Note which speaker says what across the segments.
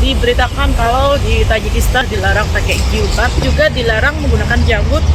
Speaker 1: diberitakan kalau di Tajikistan dilarang pakai jilbab, juga dilarang menggunakan janggut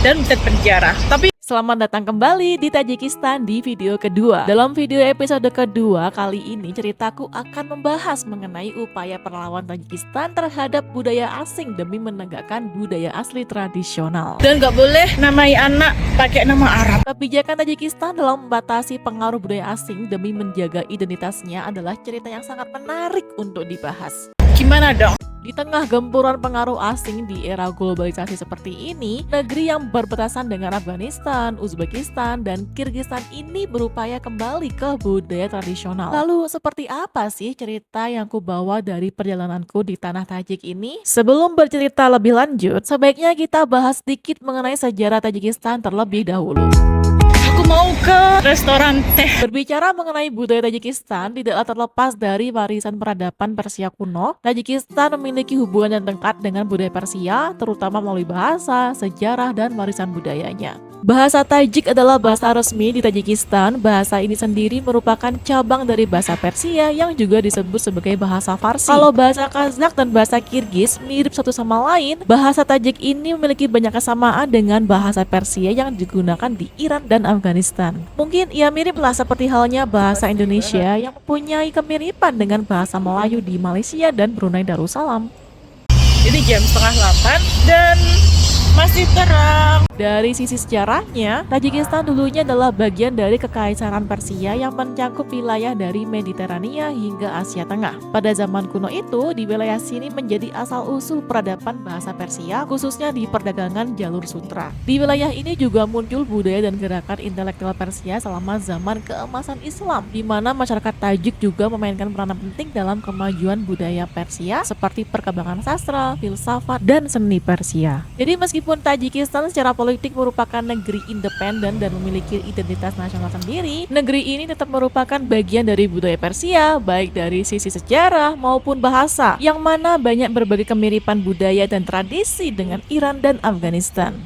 Speaker 1: dan bisa penjara. Tapi
Speaker 2: Selamat datang kembali di Tajikistan di video kedua. Dalam video episode kedua kali ini, ceritaku akan membahas mengenai upaya perlawanan Tajikistan terhadap budaya asing demi menegakkan budaya asli tradisional.
Speaker 1: dan nggak boleh namai anak pakai nama Arab.
Speaker 2: Kebijakan Tajikistan dalam membatasi pengaruh budaya asing demi menjaga identitasnya adalah cerita yang sangat menarik untuk dibahas.
Speaker 1: Gimana dong?
Speaker 2: Di tengah gempuran pengaruh asing di era globalisasi seperti ini, negeri yang berbatasan dengan Afghanistan, Uzbekistan, dan Kirgistan ini berupaya kembali ke budaya tradisional. Lalu, seperti apa sih cerita yang ku bawa dari perjalananku di tanah Tajik ini? Sebelum bercerita lebih lanjut, sebaiknya kita bahas sedikit mengenai sejarah Tajikistan terlebih dahulu.
Speaker 1: Aku mau ke restoran teh.
Speaker 2: Berbicara mengenai budaya Tajikistan, tidaklah terlepas dari warisan peradaban Persia kuno. Tajikistan memiliki hubungan yang dekat dengan budaya Persia, terutama melalui bahasa, sejarah, dan warisan budayanya. Bahasa Tajik adalah bahasa resmi di Tajikistan. Bahasa ini sendiri merupakan cabang dari bahasa Persia yang juga disebut sebagai bahasa Farsi. Kalau bahasa Kazakh dan bahasa Kirgiz mirip satu sama lain, bahasa Tajik ini memiliki banyak kesamaan dengan bahasa Persia yang digunakan di Iran dan Afghanistan. Mungkin ia miriplah seperti halnya bahasa Indonesia yang mempunyai kemiripan dengan bahasa Melayu di Malaysia dan Brunei Darussalam.
Speaker 1: Jadi jam 7:30 dan masih terang.
Speaker 2: Dari sisi sejarahnya, Tajikistan dulunya adalah bagian dari Kekaisaran Persia yang mencakup wilayah dari Mediterania hingga Asia Tengah. Pada zaman kuno itu, di wilayah sini menjadi asal-usul peradaban bahasa Persia, khususnya di perdagangan jalur sutra. Di wilayah ini juga muncul budaya dan gerakan intelektual Persia selama zaman keemasan Islam, di mana masyarakat Tajik juga memainkan peranan penting dalam kemajuan budaya Persia, seperti perkembangan sastra, filsafat, dan seni Persia. Jadi meskipun Tajikistan secara politik merupakan negeri independen dan memiliki identitas nasional sendiri, negeri ini tetap merupakan bagian dari budaya Persia, baik dari sisi sejarah maupun bahasa, yang mana banyak berbagai kemiripan budaya dan tradisi dengan Iran dan Afghanistan.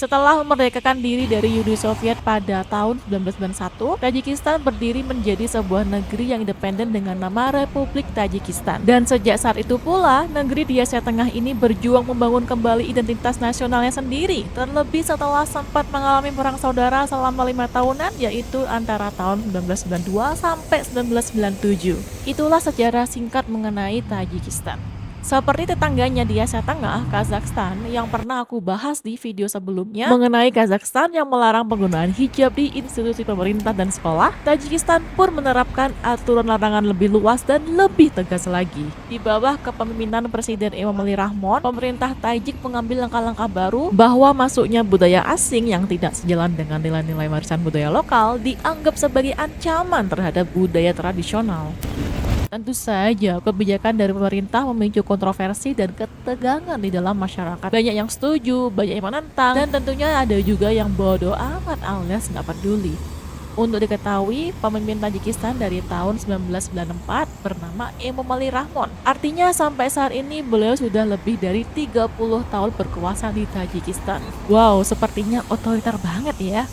Speaker 2: Setelah memerdekakan diri dari Uni Soviet pada tahun 1991, Tajikistan berdiri menjadi sebuah negeri yang independen dengan nama Republik Tajikistan. Dan sejak saat itu pula, negeri di Asia Tengah ini berjuang membangun kembali identitas nasionalnya sendiri, terlebih setelah sempat mengalami perang saudara selama 5 tahunan, yaitu antara tahun 1992 sampai 1997. Itulah sejarah singkat mengenai Tajikistan. Seperti tetangganya di Asia Tengah, Kazakhstan, yang pernah aku bahas di video sebelumnya mengenai Kazakhstan yang melarang penggunaan hijab di institusi pemerintah dan sekolah, Tajikistan pun menerapkan aturan larangan lebih luas dan lebih tegas lagi. Di bawah kepemimpinan Presiden Emomali Rahmon, pemerintah Tajik mengambil langkah-langkah baru bahwa masuknya budaya asing yang tidak sejalan dengan nilai-nilai warisan budaya lokal dianggap sebagai ancaman terhadap budaya tradisional. Tentu saja, kebijakan dari pemerintah memicu kontroversi dan ketegangan di dalam masyarakat. Banyak yang setuju, banyak yang menentang, dan tentunya ada juga yang bodoh amat alias nggak peduli. Untuk diketahui, pemimpin Tajikistan dari tahun 1994 bernama Emomali Rahmon. Artinya sampai saat ini beliau sudah lebih dari 30 tahun berkuasa di Tajikistan. Wow, sepertinya otoriter banget ya.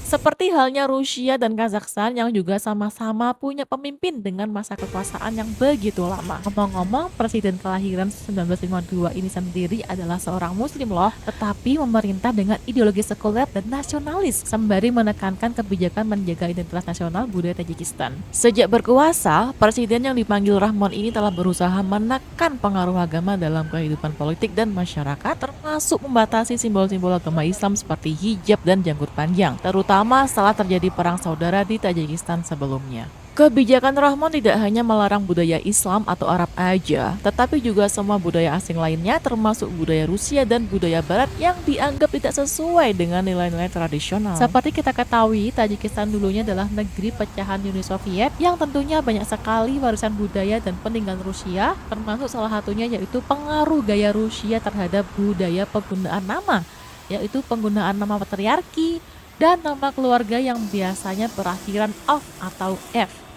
Speaker 2: Seperti halnya Rusia dan Kazakhstan yang juga sama-sama punya pemimpin dengan masa kekuasaan yang begitu lama. Ngomong-ngomong, presiden kelahiran 1952 ini sendiri adalah seorang muslim loh, tetapi memerintah dengan ideologi sekuler dan nasionalis, sembari menekankan kebijakan menjaga identitas nasional budaya Tajikistan. Sejak berkuasa, presiden yang dipanggil Rahmon ini telah berusaha menekan pengaruh agama dalam kehidupan politik dan masyarakat, termasuk membatasi simbol-simbol agama Islam seperti hijab dan janggut panjang, terutama setelah terjadi perang saudara di Tajikistan sebelumnya. Kebijakan Rahmon tidak hanya melarang budaya Islam atau Arab aja, tetapi juga semua budaya asing lainnya termasuk budaya Rusia dan budaya Barat yang dianggap tidak sesuai dengan nilai-nilai tradisional. Seperti kita ketahui, Tajikistan dulunya adalah negeri pecahan Uni Soviet yang tentunya banyak sekali warisan budaya dan peninggalan Rusia, termasuk salah satunya yaitu pengaruh gaya Rusia terhadap budaya penggunaan nama, yaitu penggunaan nama patriarki dan nama keluarga yang biasanya berakhiran "of" atau "f".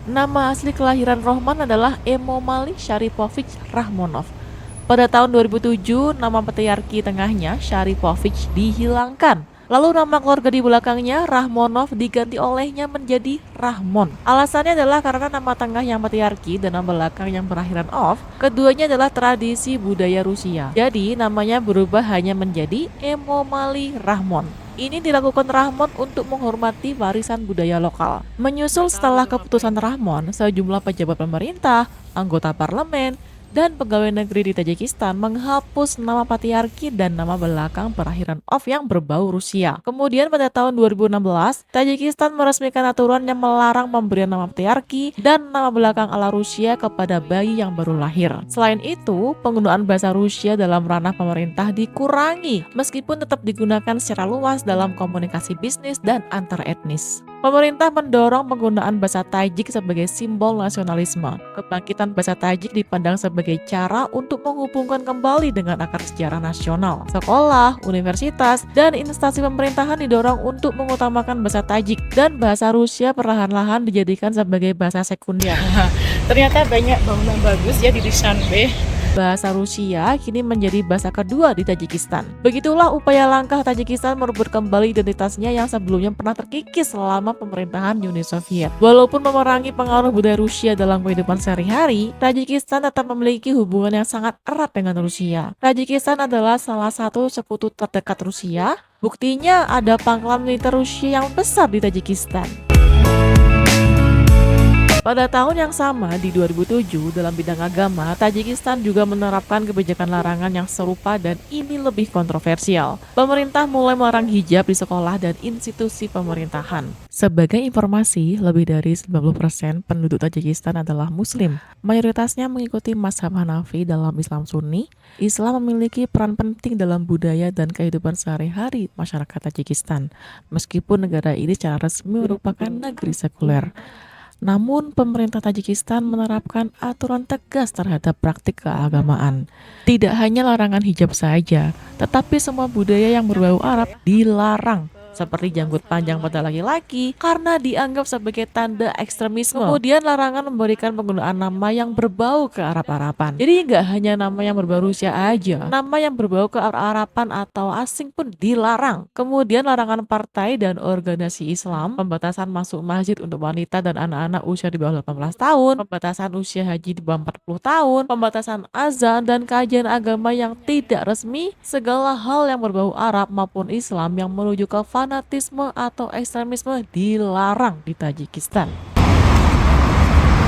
Speaker 2: Nama asli kelahiran Rohman adalah Emomali Sharipovich Rahmonov. Pada tahun 2007, nama patriarki tengahnya, Sharipovich, dihilangkan. Lalu nama keluarga di belakangnya, Rahmonov, diganti olehnya menjadi Rahmon. Alasannya adalah karena nama tengah yang patriarki dan nama belakang yang berakhiran ov, keduanya adalah tradisi budaya Rusia. Jadi namanya berubah hanya menjadi Emomali Rahmon. Ini dilakukan Rahmon untuk menghormati warisan budaya lokal. Menyusul setelah keputusan Rahmon, sejumlah pejabat pemerintah, anggota parlemen, dan pegawai negeri di Tajikistan menghapus nama patriarki dan nama belakang berakhiran ov yang berbau Rusia. Kemudian pada tahun 2016, Tajikistan meresmikan aturan yang melarang pemberian nama patriarki dan nama belakang ala Rusia kepada bayi yang baru lahir. Selain itu, penggunaan bahasa Rusia dalam ranah pemerintah dikurangi, meskipun tetap digunakan secara luas dalam komunikasi bisnis dan antar etnis. Pemerintah mendorong penggunaan bahasa Tajik sebagai simbol nasionalisme. Kebangkitan bahasa Tajik dipandang sebagai cara untuk menghubungkan kembali dengan akar sejarah nasional. Sekolah, universitas, dan instansi pemerintahan didorong untuk mengutamakan bahasa Tajik, dan bahasa Rusia perlahan-lahan dijadikan sebagai bahasa sekunder.
Speaker 1: Ternyata banyak bangunan bagus ya di Dushanbe.
Speaker 2: Bahasa Rusia kini menjadi bahasa kedua di Tajikistan. Begitulah upaya langkah Tajikistan merebut kembali identitasnya yang sebelumnya pernah terkikis selama pemerintahan Uni Soviet. Walaupun memerangi pengaruh budaya Rusia dalam kehidupan sehari-hari, Tajikistan tetap memiliki hubungan yang sangat erat dengan Rusia. Tajikistan adalah salah satu sekutu terdekat Rusia. Buktinya ada pangkalan militer Rusia yang besar di Tajikistan. Pada tahun yang sama, di 2007, dalam bidang agama, Tajikistan juga menerapkan kebijakan larangan yang serupa dan ini lebih kontroversial. Pemerintah mulai melarang hijab di sekolah dan institusi pemerintahan. Sebagai informasi, lebih dari 90% penduduk Tajikistan adalah Muslim. Mayoritasnya mengikuti mazhab Hanafi dalam Islam Sunni. Islam memiliki peran penting dalam budaya dan kehidupan sehari-hari masyarakat Tajikistan, meskipun negara ini secara resmi merupakan negeri sekuler. Namun, pemerintah Tajikistan menerapkan aturan tegas terhadap praktik keagamaan. Tidak hanya larangan hijab saja, tetapi semua budaya yang berbau Arab dilarang, seperti janggut panjang pada laki-laki karena dianggap sebagai tanda ekstremisme. Kemudian larangan memberikan penggunaan nama yang berbau ke Arab-Araban. Jadi nggak hanya nama yang berbau Rusia aja, nama yang berbau ke Arab-Araban atau asing pun dilarang. Kemudian larangan partai dan organisasi Islam, pembatasan masuk masjid untuk wanita dan anak-anak usia di bawah 18 tahun, pembatasan usia haji di bawah 40 tahun, pembatasan azan dan kajian agama yang tidak resmi, segala hal yang berbau Arab maupun Islam yang menuju ke fanatisme atau ekstremisme dilarang di Tajikistan.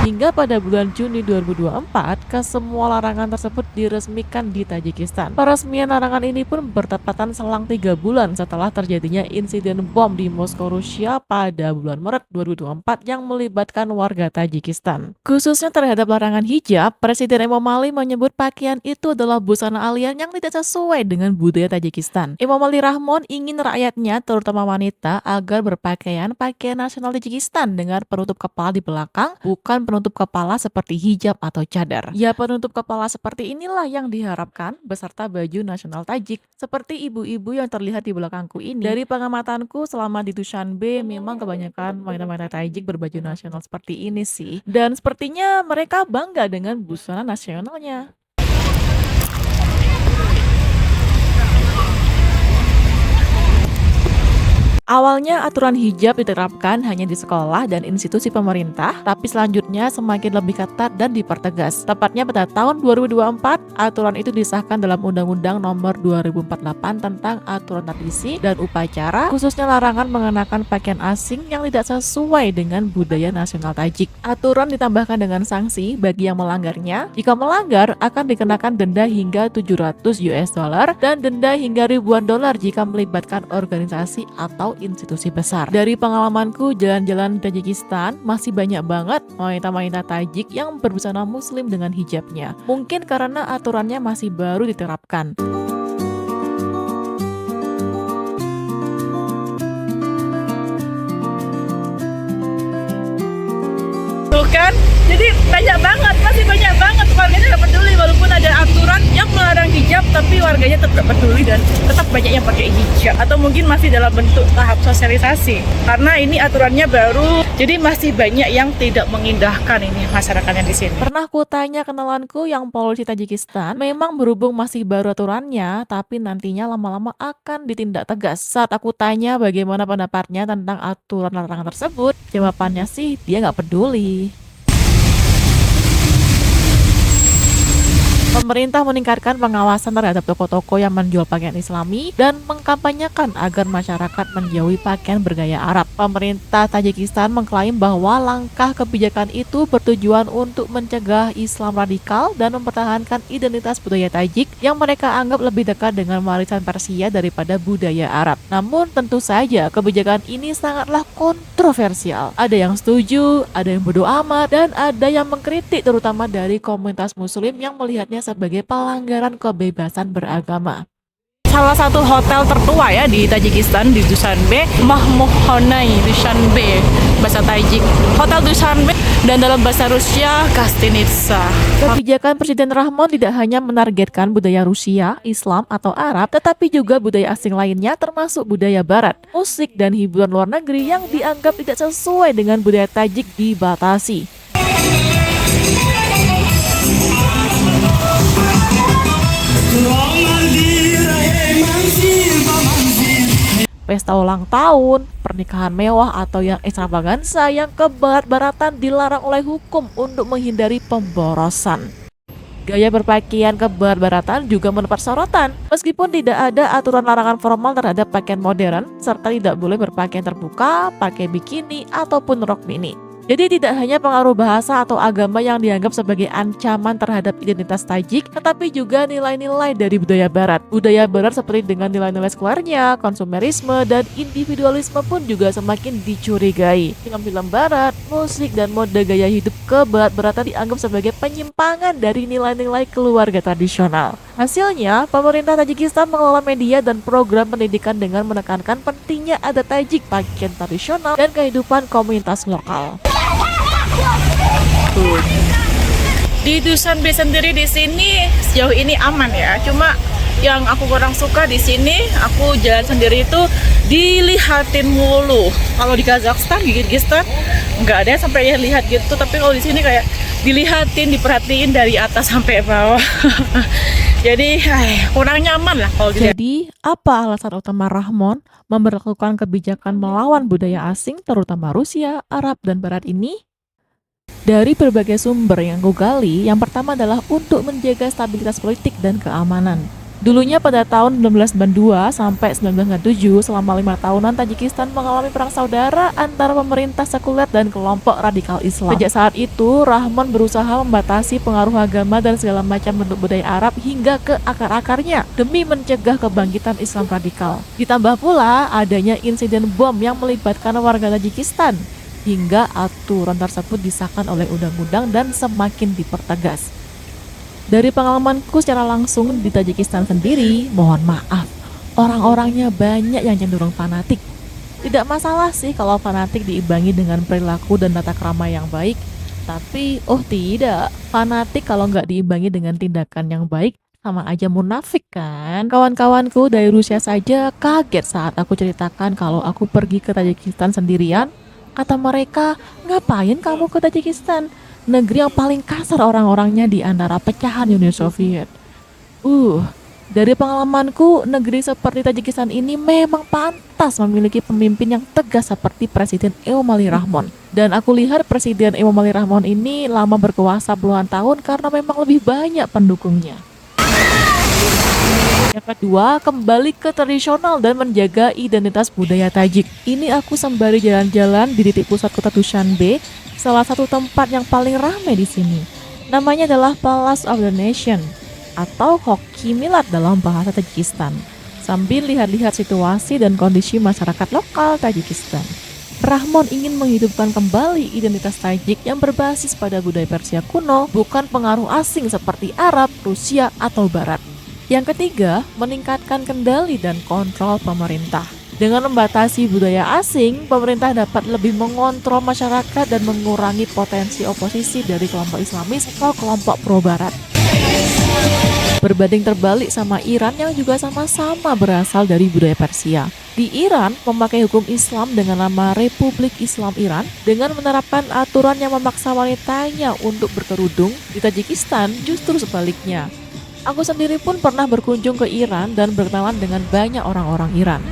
Speaker 2: Hingga pada bulan Juni 2024, kesemua larangan tersebut diresmikan di Tajikistan. Peresmian larangan ini pun bertepatan selang 3 bulan setelah terjadinya insiden bom di Moskow, Rusia pada bulan Maret 2024 yang melibatkan warga Tajikistan. Khususnya terhadap larangan hijab, Presiden Emomali menyebut pakaian itu adalah busana alien yang tidak sesuai dengan budaya Tajikistan. Emomali Rahmon ingin rakyatnya, terutama wanita, agar berpakaian pakaian nasional Tajikistan dengan penutup kepala di belakang, bukan penutup kepala seperti hijab atau cadar. Ya, penutup kepala seperti inilah yang diharapkan beserta baju nasional Tajik. Seperti ibu-ibu yang terlihat di belakangku ini. Dari pengamatanku selama di Dushanbe, memang kebanyakan wanita-wanita Tajik berbaju nasional seperti ini sih. Dan sepertinya mereka bangga dengan busana nasionalnya. Awalnya aturan hijab diterapkan hanya di sekolah dan institusi pemerintah, tapi selanjutnya semakin lebih ketat dan dipertegas. Tepatnya pada tahun 2024, aturan itu disahkan dalam Undang-Undang Nomor 2048 tentang aturan tradisi dan upacara, khususnya larangan mengenakan pakaian asing yang tidak sesuai dengan budaya nasional Tajik. Aturan ditambahkan dengan sanksi bagi yang melanggarnya. Jika melanggar, akan dikenakan denda hingga $700 dan denda hingga ribuan dolar jika melibatkan organisasi atau institusi besar. Dari pengalamanku jalan-jalan di Tajikistan, masih banyak banget wanita-wanita Tajik yang berbusana muslim dengan hijabnya. Mungkin karena aturannya masih baru diterapkan.
Speaker 1: Tuh kan, jadi banyak banget, masih banyak banget warganya nggak peduli, walaupun ada aturan yang melarang hijab, tapi warganya tetap peduli dan tetap banyak yang pakai hijab. Atau mungkin masih dalam bentuk tahap sosialisasi, karena ini aturannya baru, jadi masih banyak yang tidak mengindahkan ini masyarakatnya di sini.
Speaker 2: Pernah ku tanya kenalanku yang polisi Tajikistan, memang berhubung masih baru aturannya, tapi nantinya lama-lama akan ditindak tegas. Saat aku tanya bagaimana pendapatnya tentang aturan larangan tersebut, jawabannya sih dia nggak peduli. Pemerintah meningkatkan pengawasan terhadap toko-toko yang menjual pakaian Islami dan mengkampanyekan agar masyarakat menjauhi pakaian bergaya Arab. Pemerintah Tajikistan mengklaim bahwa langkah kebijakan itu bertujuan untuk mencegah Islam radikal dan mempertahankan identitas budaya Tajik yang mereka anggap lebih dekat dengan warisan Persia daripada budaya Arab. Namun tentu saja kebijakan ini sangatlah kontroversial. Ada yang setuju, ada yang bodo amat, dan ada yang mengkritik, terutama dari komunitas muslim yang melihatnya sebagai pelanggaran kebebasan beragama.
Speaker 1: Salah satu hotel tertua ya di Tajikistan, di Dushanbe, Mahmoudkhonai Dushanbe, bahasa Tajik. Hotel Dushanbe, dan dalam bahasa Rusia, Gostinitsa.
Speaker 2: Kebijakan Presiden Rahmon tidak hanya menargetkan budaya Rusia, Islam, atau Arab, tetapi juga budaya asing lainnya termasuk budaya Barat. Musik dan hiburan luar negeri yang dianggap tidak sesuai dengan budaya Tajik dibatasi. Pesta ulang tahun, pernikahan mewah atau yang ekstravaganza yang kebarat-baratan dilarang oleh hukum untuk menghindari pemborosan. Gaya berpakaian kebarat-baratan juga mendapat sorotan, meskipun tidak ada aturan larangan formal terhadap pakaian modern, serta tidak boleh berpakaian terbuka, pakai bikini, ataupun rok mini. Jadi tidak hanya pengaruh bahasa atau agama yang dianggap sebagai ancaman terhadap identitas Tajik, tetapi juga nilai-nilai dari budaya Barat. Budaya Barat seperti dengan nilai-nilai sekulernya, konsumerisme, dan individualisme pun juga semakin dicurigai. Film-film Barat, musik, dan mode gaya hidup kebarat-baratan dianggap sebagai penyimpangan dari nilai-nilai keluarga tradisional. Hasilnya, pemerintah Tajikistan mengelola media dan program pendidikan dengan menekankan pentingnya adat Tajik, pakaian tradisional, dan kehidupan komunitas lokal.
Speaker 1: Di Dushanbe sendiri di sini sejauh ini aman ya. Cuma yang aku kurang suka di sini, aku jalan sendiri itu dilihatin mulu. Kalau di Kazakhstan, di Kyrgyzstan nggak ada sampai lihat gitu. Tapi kalau di sini kayak dilihatin, diperhatiin dari atas sampai bawah. Jadi kurang nyaman lah kalau dilihat.
Speaker 2: Jadi, apa alasan utama Rahmon memberlakukan kebijakan melawan budaya asing, terutama Rusia, Arab, dan Barat ini? Dari berbagai sumber yang gue gali, yang pertama adalah untuk menjaga stabilitas politik dan keamanan. Dulunya pada tahun 1992 sampai 1997, selama 5 tahunan Tajikistan mengalami perang saudara antara pemerintah sekuler dan kelompok radikal Islam. Sejak saat itu, Rahmon berusaha membatasi pengaruh agama dan segala macam bentuk budaya Arab hingga ke akar-akarnya demi mencegah kebangkitan Islam radikal. Ditambah pula adanya insiden bom yang melibatkan warga Tajikistan, hingga aturan tersebut disahkan oleh undang-undang dan semakin dipertegas. Dari pengalamanku secara langsung di Tajikistan sendiri, mohon maaf, orang-orangnya banyak yang cenderung fanatik. Tidak masalah sih kalau fanatik diimbangi dengan perilaku dan tata krama yang baik, tapi tidak, fanatik kalau nggak diimbangi dengan tindakan yang baik sama aja munafik kan. Kawan-kawanku dari Rusia saja kaget saat aku ceritakan kalau aku pergi ke Tajikistan sendirian. Kata mereka, ngapain kamu ke Tajikistan? Negeri yang paling kasar orang-orangnya di antara pecahan Uni Soviet. Dari pengalamanku, negeri seperti Tajikistan ini memang pantas memiliki pemimpin yang tegas seperti Presiden Emomali Rahmon. Dan aku lihat Presiden Emomali Rahmon ini lama berkuasa puluhan tahun karena memang lebih banyak pendukungnya. Yang kedua, kembali ke tradisional dan menjaga identitas budaya Tajik. Ini aku sembari jalan-jalan di titik pusat kota Dushanbe, salah satu tempat yang paling ramai di sini. Namanya adalah Palace of the Nation atau Hoki Milat dalam bahasa Tajikistan. Sambil lihat-lihat situasi dan kondisi masyarakat lokal Tajikistan, Rahmon ingin menghidupkan kembali identitas Tajik yang berbasis pada budaya Persia kuno, bukan pengaruh asing seperti Arab, Rusia, atau Barat. Yang ketiga, meningkatkan kendali dan kontrol pemerintah. Dengan membatasi budaya asing, pemerintah dapat lebih mengontrol masyarakat dan mengurangi potensi oposisi dari kelompok Islamis atau kelompok pro-Barat. Berbanding terbalik sama Iran yang juga sama-sama berasal dari budaya Persia. Di Iran, memakai hukum Islam dengan nama Republik Islam Iran dengan menerapkan aturan yang memaksa wanitanya untuk berkerudung. Di Tajikistan justru sebaliknya. Aku sendiri pun pernah berkunjung ke Iran dan berkenalan dengan banyak orang-orang Iran.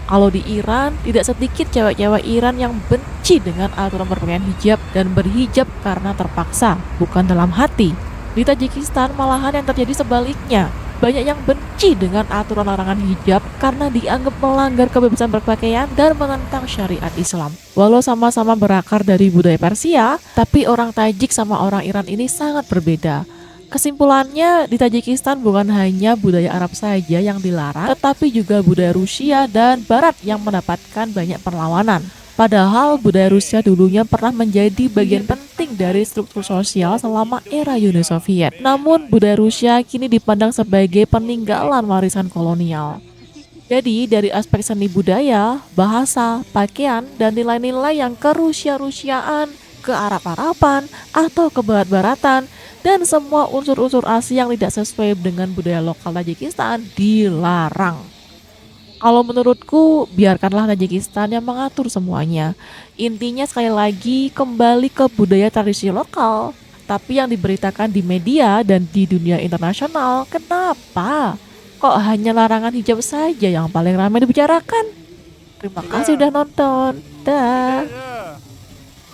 Speaker 2: Kalau di Iran, tidak sedikit cewek-cewek Iran yang benci dengan aturan berpakaian hijab dan berhijab karena terpaksa, bukan dalam hati. Di Tajikistan malahan yang terjadi sebaliknya. Banyak yang benci dengan aturan larangan hijab karena dianggap melanggar kebebasan berpakaian dan menentang syariat Islam. Walau sama-sama berakar dari budaya Persia, tapi orang Tajik sama orang Iran ini sangat berbeda. Kesimpulannya, di Tajikistan bukan hanya budaya Arab saja yang dilarang, tetapi juga budaya Rusia dan Barat yang mendapatkan banyak perlawanan. Padahal budaya Rusia dulunya pernah menjadi bagian penting dari struktur sosial selama era Uni Soviet. Namun, budaya Rusia kini dipandang sebagai peninggalan warisan kolonial. Jadi, dari aspek seni budaya, bahasa, pakaian, dan nilai-nilai yang ke-Rusia-Rusiaan, ke-Arab-Araban, atau ke-Barat-Baratan, dan semua unsur-unsur asli yang tidak sesuai dengan budaya lokal Tajikistan dilarang. Kalau menurutku, biarkanlah Tajikistan yang mengatur semuanya. Intinya sekali lagi kembali ke budaya tradisi lokal. Tapi yang diberitakan di media dan di dunia internasional, kenapa? Kok hanya larangan hijab saja yang paling ramai dibicarakan? Terima kasih udah nonton. Dah.